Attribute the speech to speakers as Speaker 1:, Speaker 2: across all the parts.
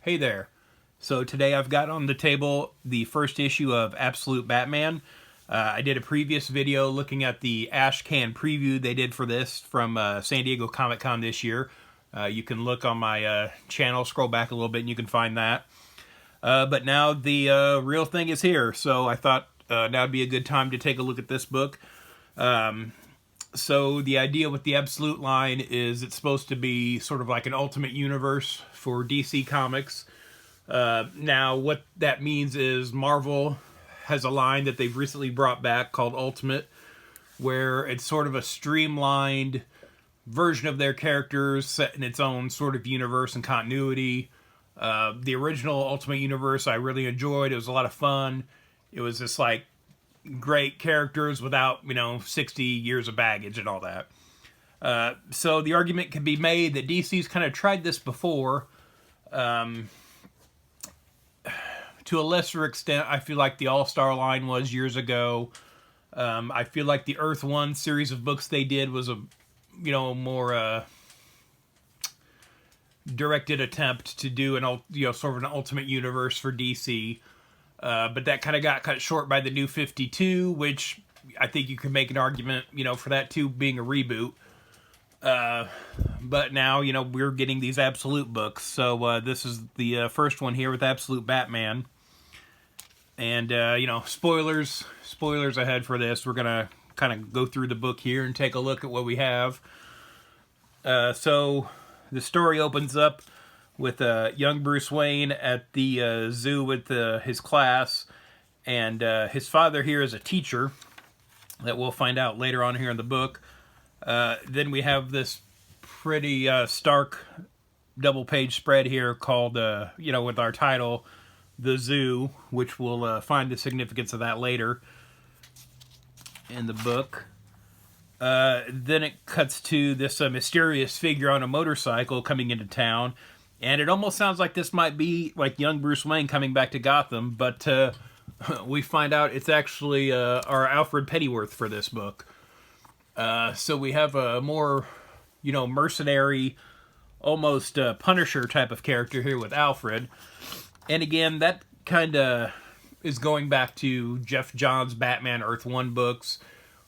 Speaker 1: Hey there. So today I've got on the table the first issue of Absolute Batman. I did a previous video looking at the Ash Can preview they did for this from San Diego Comic-Con this year. You can look on my channel, scroll back a little bit, and you can find that. But now the real thing is here, so I thought now would be a good time to take a look at this book. So the idea with the Absolute line is it's supposed to be sort of like an ultimate universe for DC Comics. Now what that means is Marvel has a line that they've recently brought back called Ultimate, where it's sort of a streamlined version of their characters set in its own sort of universe and continuity. The original Ultimate Universe I really enjoyed. It was a lot of fun. It was just like great characters without, 60 years of baggage and all that. So the argument can be made that DC's kind of tried this before. To a lesser extent, I feel like the All-Star line was years ago. I feel like the Earth 1 series of books they did was a, more directed attempt to do an, sort of an ultimate universe for DC. But that kind of got cut short by the New 52, which I think you can make an argument, for that too being a reboot. But now, we're getting these Absolute books. So this is the first one here with Absolute Batman. And, spoilers ahead for this. We're going to kind of go through the book here and take a look at what we have. So the story opens up with young Bruce Wayne at the zoo with his class. And his father here is a teacher that we'll find out later on here in the book. Then we have this pretty stark double-page spread here called, with our title, The Zoo, which we'll find the significance of that later in the book. Then it cuts to this mysterious figure on a motorcycle coming into town, and it almost sounds like this might be like young Bruce Wayne coming back to Gotham, but we find out it's actually our Alfred Pennyworth for this book. So we have a more, mercenary, almost Punisher type of character here with Alfred. And again, that kind of is going back to Jeff Johns' Batman Earth 1 books,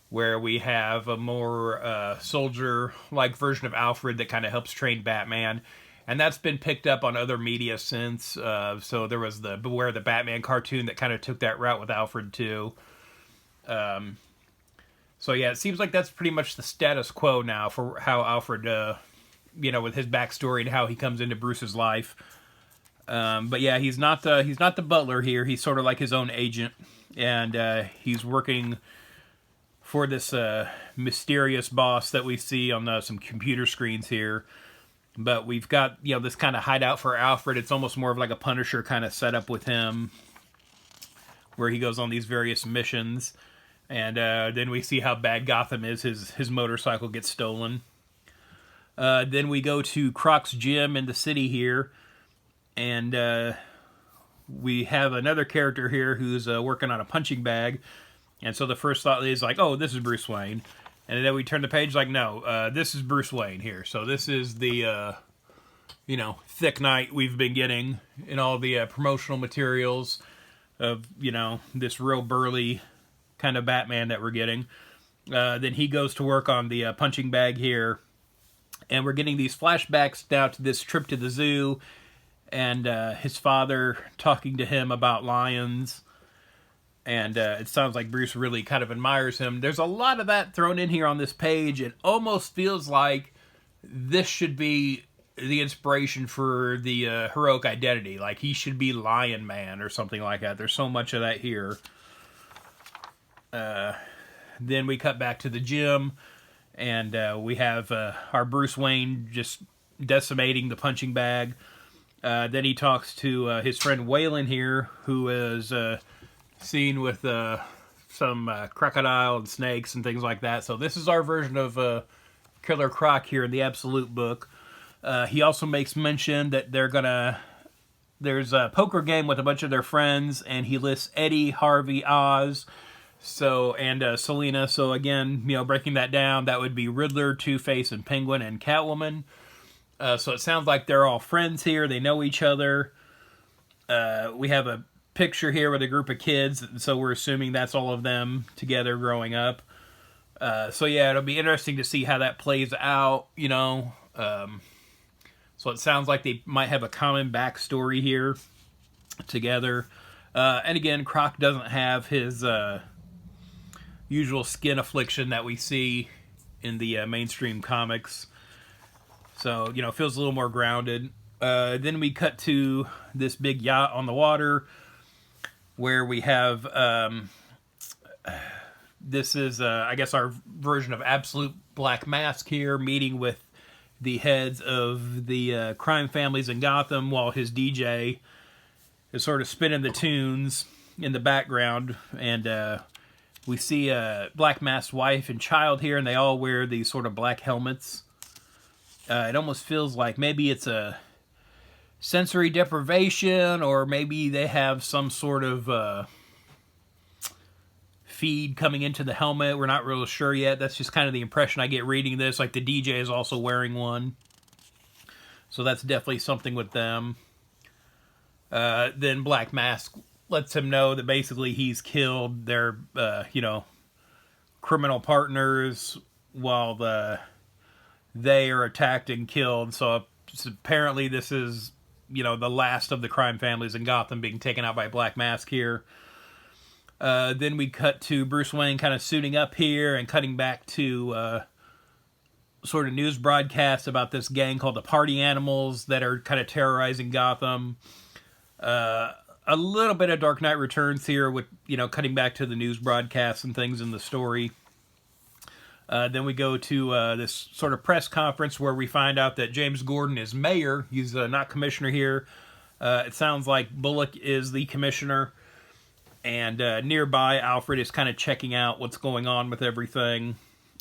Speaker 1: where we have a more soldier-like version of Alfred that kind of helps train Batman. And that's been picked up on other media since. So there was the Beware the Batman cartoon that kind of took that route with Alfred too. So yeah, it seems like that's pretty much the status quo now for how Alfred, with his backstory and how he comes into Bruce's life. But yeah, he's not the butler here. He's sort of like his own agent, and he's working for this mysterious boss that we see on some computer screens here. But we've got this kind of hideout for Alfred. It's almost more of like a Punisher kind of setup with him, where he goes on these various missions. And then we see how bad Gotham is. His motorcycle gets stolen. Then we go to Croc's gym in the city here. And we have another character here who's working on a punching bag. And so the first thought is like, oh, this is Bruce Wayne. And then we turn the page like, no, this is Bruce Wayne here. So this is the, thick night we've been getting in all the promotional materials of, this real burly kind of Batman that we're getting. Then he goes to work on the punching bag here. And we're getting these flashbacks now to this trip to the zoo. And his father talking to him about lions. And it sounds like Bruce really kind of admires him. There's a lot of that thrown in here on this page. It almost feels like this should be the inspiration for the heroic identity. Like he should be Lion Man or something like that. There's so much of that here. Then we cut back to the gym. And we have our Bruce Wayne just decimating the punching bag. Then he talks to his friend Waylon here, who is seen with some crocodile and snakes and things like that. So this is our version of Killer Croc here in the Absolute book. He also makes mention that there's a poker game with a bunch of their friends, and he lists Eddie, Harvey, Oz, and Selina. So again, breaking that down, that would be Riddler, Two-Face, and Penguin, and Catwoman. So it sounds like they're all friends here. They know each other. We have a picture here with a group of kids, so we're assuming that's all of them together growing up. So yeah, it'll be interesting to see how that plays out, you know. So it sounds like they might have a common backstory here together. And again, Croc doesn't have his usual skin affliction that we see in the mainstream comics. So, you know, feels a little more grounded. Then we cut to this big yacht on the water where we have, this is, I guess, our version of Absolute Black Mask here, meeting with the heads of the crime families in Gotham while his DJ is sort of spinning the tunes in the background. And we see Black Mask's wife and child here, and they all wear these sort of black helmets. It almost feels like maybe it's a sensory deprivation, or maybe they have some sort of feed coming into the helmet. We're not real sure yet. That's just kind of the impression I get reading this. Like the DJ is also wearing one. So that's definitely something with them. Then Black Mask lets him know that basically he's killed their, you know, criminal partners while they are attacked and killed. So apparently this is, you know, the last of the crime families in Gotham being taken out by Black Mask here. Then we cut to Bruce Wayne kind of suiting up here and cutting back to sort of news broadcasts about this gang called the Party Animals that are kind of terrorizing Gotham. A little bit of Dark Knight Returns here with, you know, cutting back to the news broadcasts and things in the story. Then we go to this sort of press conference where we find out that James Gordon is mayor. He's not commissioner here. It sounds like Bullock is the commissioner. And nearby, Alfred is kind of checking out what's going on with everything.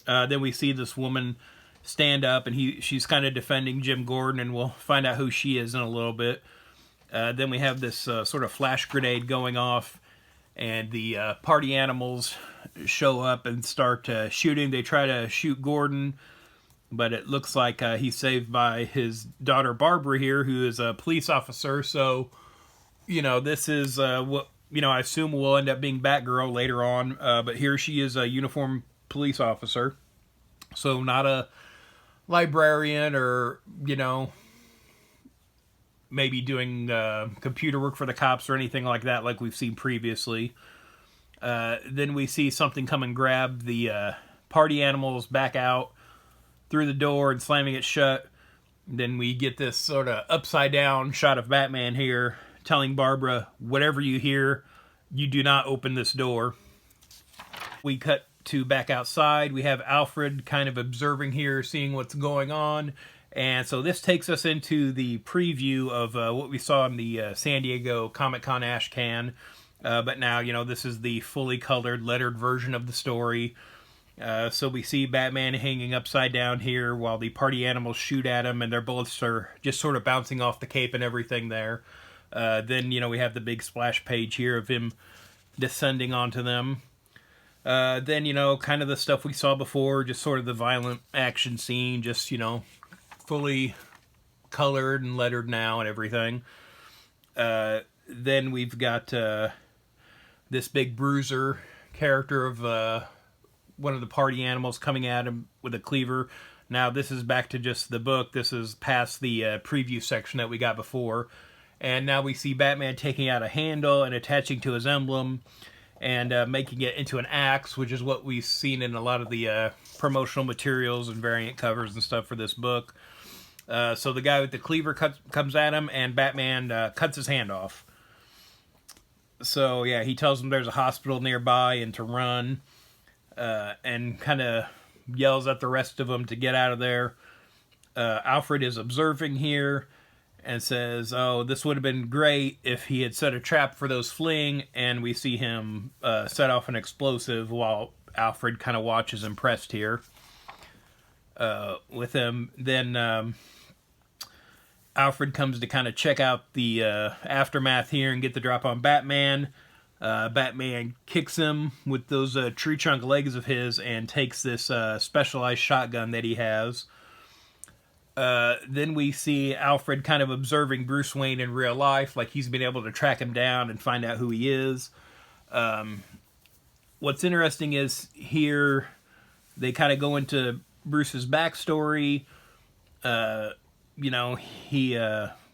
Speaker 1: Then we see this woman stand up, and she's kind of defending Jim Gordon, and we'll find out who she is in a little bit. Then we have this sort of flash grenade going off, and the Party Animals show up and start shooting. They try to shoot Gordon, but it looks like he's saved by his daughter Barbara here, who is a police officer. So, you know, this is what, you know, I assume will end up being Batgirl later on, but here she is a uniformed police officer. So not a librarian or, you know, maybe doing computer work for the cops or anything like that like we've seen previously. Then we see something come and grab the Party Animals back out through the door and slamming it shut. Then we get this sort of upside down shot of Batman here telling Barbara, whatever you hear, you do not open this door. We cut to back outside. We have Alfred kind of observing here, seeing what's going on. And so this takes us into the preview of what we saw in the San Diego Comic-Con Ashcan. But now, you know, this is the fully colored, lettered version of the story. So we see Batman hanging upside down here while the Party Animals shoot at him, and their bullets are just sort of bouncing off the cape and everything there. Then, you know, we have the big splash page here of him descending onto them. Then, you know, kind of the stuff we saw before, just sort of the violent action scene, just, you know, fully colored and lettered now and everything. Then we've got this big bruiser character of one of the Party Animals coming at him with a cleaver. Now, this is back to just the book. This is past the preview section that we got before. And now we see Batman taking out a handle and attaching to his emblem and making it into an axe, which is what we've seen in a lot of the promotional materials and variant covers and stuff for this book. So the guy with the cleaver comes at him, and Batman cuts his hand off. So, yeah, he tells him there's a hospital nearby and to run, and kind of yells at the rest of them to get out of there. Alfred is observing here and says, oh, this would have been great if he had set a trap for those fleeing, and we see him set off an explosive while Alfred kind of watches impressed here with him. Then Alfred comes to kind of check out the aftermath here and get the drop on Batman. Batman kicks him with those tree trunk legs of his and takes this specialized shotgun that he has. Then we see Alfred kind of observing Bruce Wayne in real life, like he's been able to track him down and find out who he is. What's interesting is here they kind of go into Bruce's backstory. He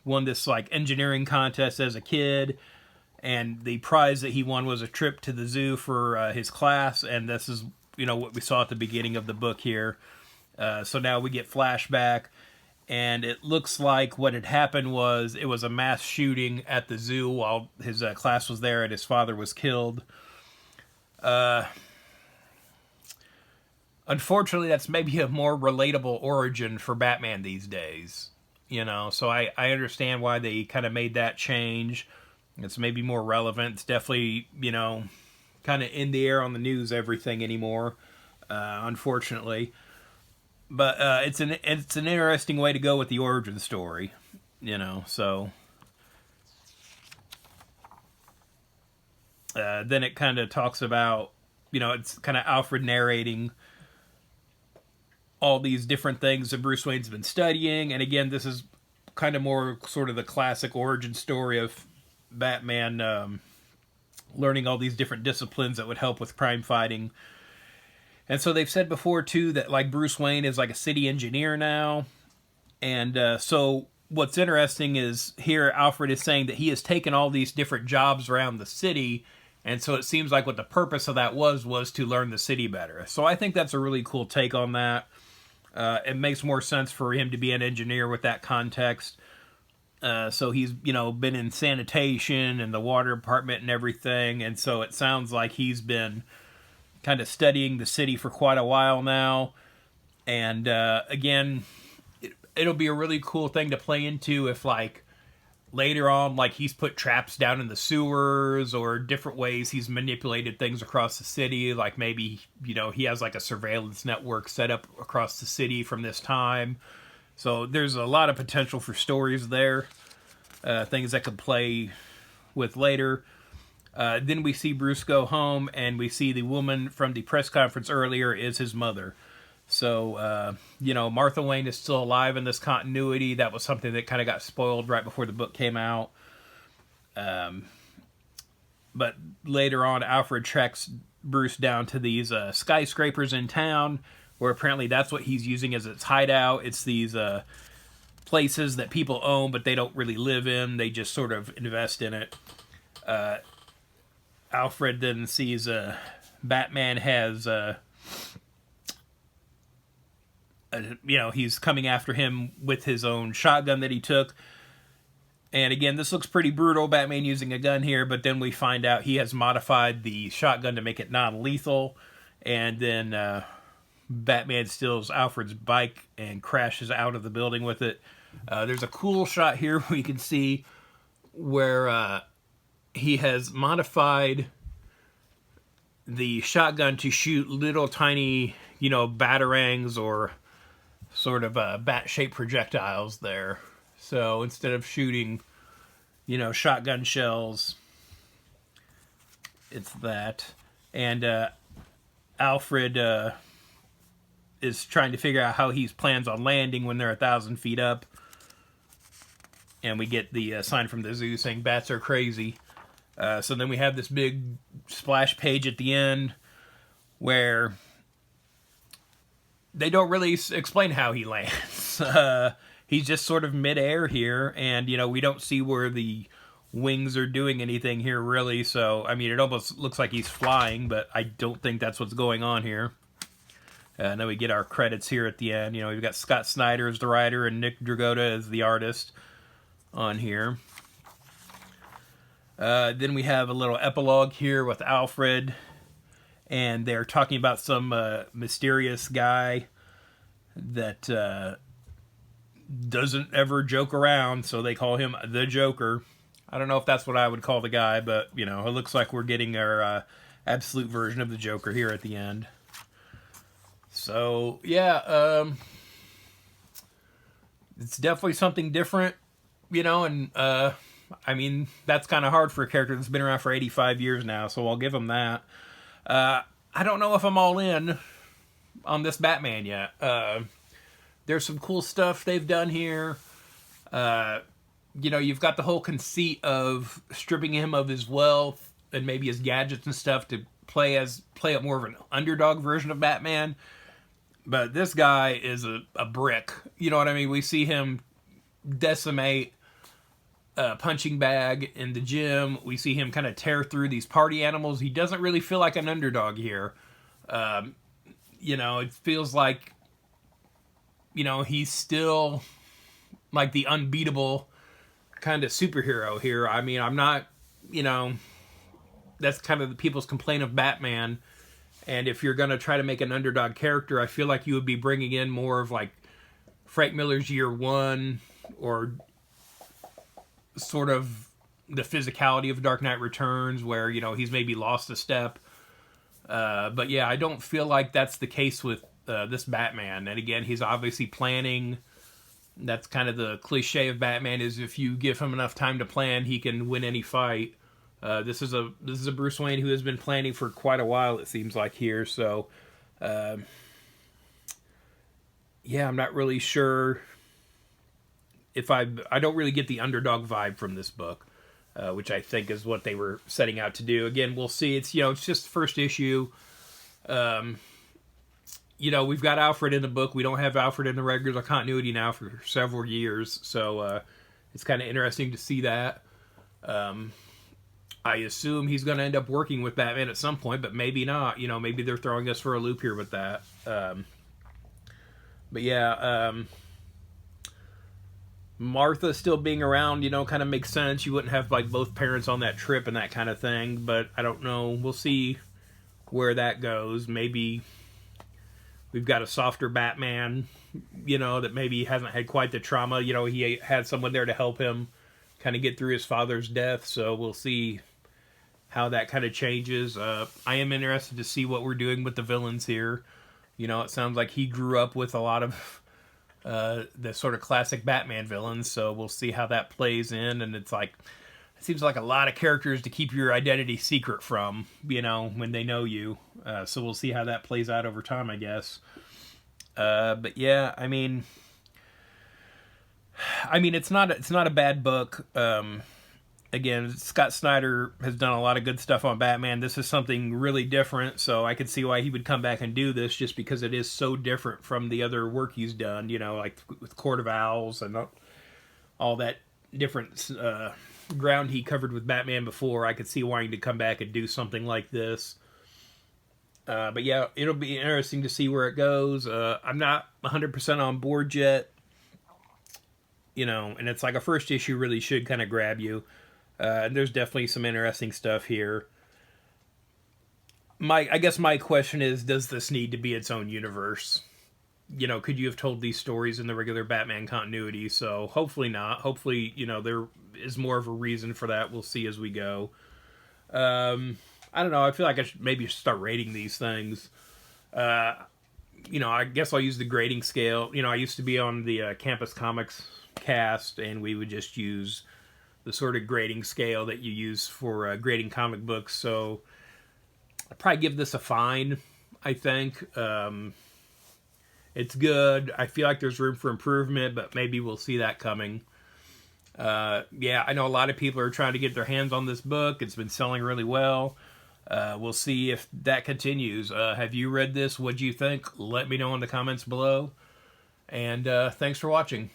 Speaker 1: won this like engineering contest as a kid, and the prize that he won was a trip to the zoo for his class, and this is what we saw at the beginning of the book here. So now we get flashback, and it looks like what had happened was it was a mass shooting at the zoo while his class was there and his father was killed. Unfortunately, that's maybe a more relatable origin for Batman these days. So I understand why they kind of made that change. It's maybe more relevant. It's definitely, kind of in the air on the news, everything anymore, unfortunately. But it's an interesting way to go with the origin story, so... then it kind of talks about, it's kind of Alfred narrating all these different things that Bruce Wayne's been studying. And again, this is kind of more sort of the classic origin story of Batman learning all these different disciplines that would help with crime fighting. And so they've said before, too, that like Bruce Wayne is like a city engineer now. And so what's interesting is here Alfred is saying that he has taken all these different jobs around the city. And so it seems like what the purpose of that was to learn the city better. So I think that's a really cool take on that. It makes more sense for him to be an engineer with that context. So he's, been in sanitation and the water department and everything. And so it sounds like he's been kind of studying the city for quite a while now. And again, it'll be a really cool thing to play into if, like, later on, like, he's put traps down in the sewers or different ways he's manipulated things across the city. Like, maybe, he has, like, a surveillance network set up across the city from this time. So there's a lot of potential for stories there. Things that could play with later. Then we see Bruce go home, and we see the woman from the press conference earlier is his mother. So, Martha Wayne is still alive in this continuity. That was something that kind of got spoiled right before the book came out. But later on, Alfred tracks Bruce down to these skyscrapers in town, where apparently that's what he's using as its hideout. It's these places that people own, but they don't really live in. They just sort of invest in it. Alfred then sees Batman has... he's coming after him with his own shotgun that he took. And again, this looks pretty brutal, Batman using a gun here, but then we find out he has modified the shotgun to make it non-lethal. And then Batman steals Alfred's bike and crashes out of the building with it. There's a cool shot here where you can see where he has modified the shotgun to shoot little tiny, batarangs or sort of bat-shaped projectiles there. So instead of shooting, shotgun shells, it's that. And Alfred is trying to figure out how he plans on landing when they're 1,000 feet up. And we get the sign from the zoo saying bats are crazy. So then we have this big splash page at the end where they don't really explain how he lands. He's just sort of midair here, and, we don't see where the wings are doing anything here, really. So, I mean, it almost looks like he's flying, but I don't think that's what's going on here. And then we get our credits here at the end. We've got Scott Snyder as the writer and Nick Dragotta as the artist on here. Then we have a little epilogue here with Alfred, and they're talking about some mysterious guy that doesn't ever joke around, so they call him the Joker. I don't know if that's what I would call the guy, but, it looks like we're getting our absolute version of the Joker here at the end. So, yeah, it's definitely something different, and, I mean, that's kind of hard for a character that's been around for 85 years now, so I'll give him that. I don't know if I'm all in on this Batman yet. there's some cool stuff they've done here. You know, you've got the whole conceit of stripping him of his wealth and maybe his gadgets and stuff to play up more of an underdog version of Batman. But this guy is a brick. You know what I mean? We see him decimate a punching bag in the gym. We see him kind of tear through these party animals. He doesn't really feel like an underdog here. You know, it feels like, you know, he's still like the unbeatable kind of superhero here. I mean, I'm not, you know, that's kind of the people's complaint of Batman. And if you're going to try to make an underdog character, I feel like you would be bringing in more of like Frank Miller's Year One, or sort of the physicality of Dark Knight Returns, where, you know, he's maybe lost a step. But yeah, I don't feel like that's the case with this Batman. And again, he's obviously planning. That's kind of the cliche of Batman, is if you give him enough time to plan, he can win any fight. This is a Bruce Wayne who has been planning for quite a while, it seems like here. So, yeah, I'm not really sure if I don't really get the underdog vibe from this book, which I think is what they were setting out to do. Again, we'll see. It's, you know, it's just the first issue. You know, we've got Alfred in the book. We don't have Alfred in the regular continuity now for several years. So, it's kind of interesting to see that. I assume he's going to end up working with Batman at some point, but maybe not. You know, maybe they're throwing us for a loop here with that. But yeah, Martha still being around, you know, kind of makes sense. You wouldn't have like both parents on that trip and that kind of thing, but I don't know. We'll see where that goes. Maybe we've got a softer Batman, you know, that maybe hasn't had quite the trauma. You know, he had someone there to help him kind of get through his father's death, so we'll see how that kind of changes. I am interested to see what we're doing with the villains here. You know, it sounds like he grew up with a lot of the sort of classic Batman villains, so we'll see how that plays in. And it's like, it seems like a lot of characters to keep your identity secret from, you know, when they know you. So we'll see how that plays out over time, I guess. But yeah, I mean, it's not a bad book. Again, Scott Snyder has done a lot of good stuff on Batman. This is something really different, so I could see why he would come back and do this, just because it is so different from the other work he's done, you know, like with Court of Owls and all that different ground he covered with Batman before. I could see wanting to come back and do something like this. But yeah, it'll be interesting to see where it goes. I'm not 100% on board yet, you know, and it's like a first issue really should kind of grab you. And there's definitely some interesting stuff here. I guess my question is, does this need to be its own universe? You know, could you have told these stories in the regular Batman continuity? So hopefully not. Hopefully, you know, there is more of a reason for that. We'll see as we go. I don't know. I feel like I should maybe start rating these things. You know, I guess I'll use the grading scale. You know, I used to be on the Campus Comics cast, and we would just use the sort of grading scale that you use for grading comic books. So I'd probably give this a fine, I think. It's good. I feel like there's room for improvement, but maybe we'll see that coming. Yeah, I know a lot of people are trying to get their hands on this book. It's been selling really well. We'll see if that continues. Have you read this? What do you think? Let me know in the comments below. And thanks for watching.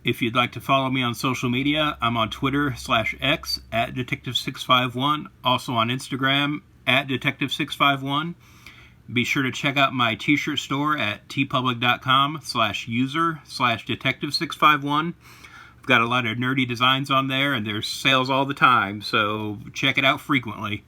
Speaker 1: If you'd like to follow me on social media, I'm on Twitter/X @Detective651. Also on Instagram @Detective651. Be sure to check out my t-shirt store at tpublic.com/user/Detective651. I've got a lot of nerdy designs on there, and there's sales all the time, so check it out frequently.